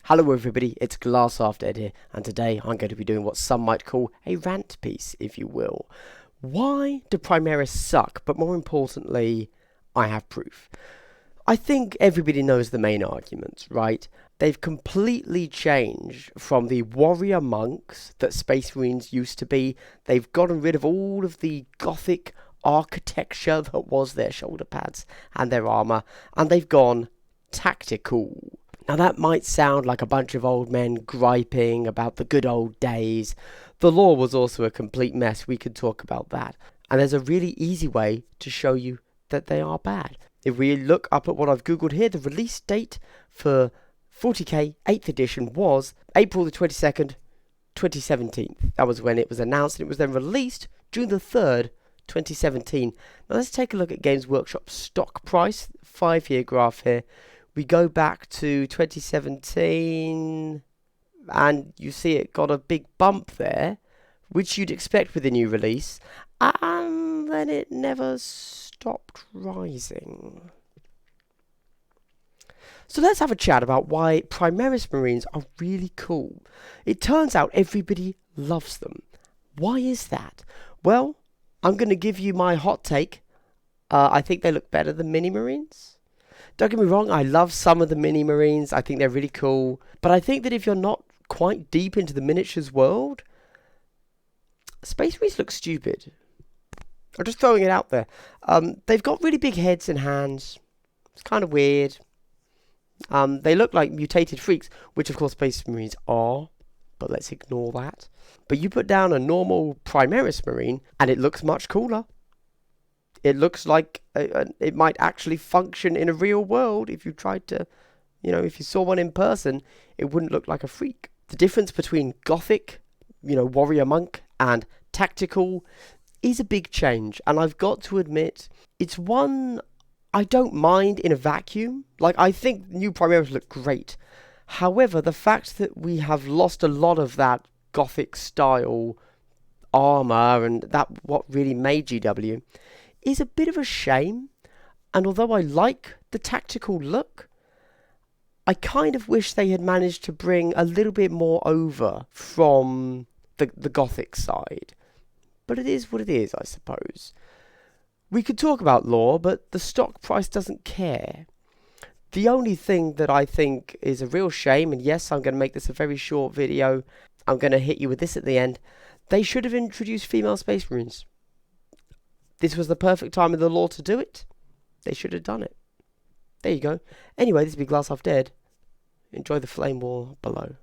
Hello everybody, it's Glass Half Dead here, and today I'm going to be doing what some might call a rant piece, if you will. Why do PriMaRis suck? But more importantly, I have proof. I think everybody knows the main arguments, right? They've completely changed from the warrior monks that Space Marines used to be. They've gotten rid of all of the gothic architecture that was their shoulder pads and their armor, and they've gone tactical. Now that might sound like a bunch of old men griping about the good old days. The lore was also a complete mess, we could talk about that. And there's a really easy way to show you that they are bad. If we look up at what I've googled here, the release date for 40k 8th edition was April the 22nd, 2017. That was when it was announced, and it was then released June the 3rd, 2017. Now let's take a look at Games Workshop's stock price, 5-year graph here. We go back to 2017, and you see it got a big bump there, which you'd expect with a new release, and then it never stopped rising. So let's have a chat about why PriMaRis Marines are really cool. It turns out everybody loves them. Why is that? Well, I'm going to give you my hot take. I think they look better than Mini Marines. Don't get me wrong, I love some of the Mini Marines. I think they're really cool. But I think that if you're not quite deep into the miniatures world, Space Marines look stupid. I'm just throwing it out there. They've got really big heads and hands. It's kind of weird. They look like mutated freaks, which of course Space Marines are. But let's ignore that. But you put down a normal PriMaRis Marine, and it looks much cooler. It looks like it might actually function in a real world. If you tried to, if you saw one in person, it wouldn't look like a freak. The difference between gothic, warrior monk, and tactical is a big change. And I've got to admit, it's one I don't mind in a vacuum. Like, I think new PriMaRis look great. However, the fact that we have lost a lot of that gothic style armor and that what really made GW is a bit of a shame. And although I like the tactical look, I kind of wish they had managed to bring a little bit more over from the gothic side. But it is what it is, I suppose. We could talk about lore, but the stock price doesn't care. The only thing that I think is a real shame, and yes, I'm going to make this a very short video, I'm going to hit you with this at the end, they should have introduced female Space Marines. This was the perfect time in the lore to do it. They should have done it. There you go. Anyway, this has been Glass Half Dead. Enjoy the flame war below.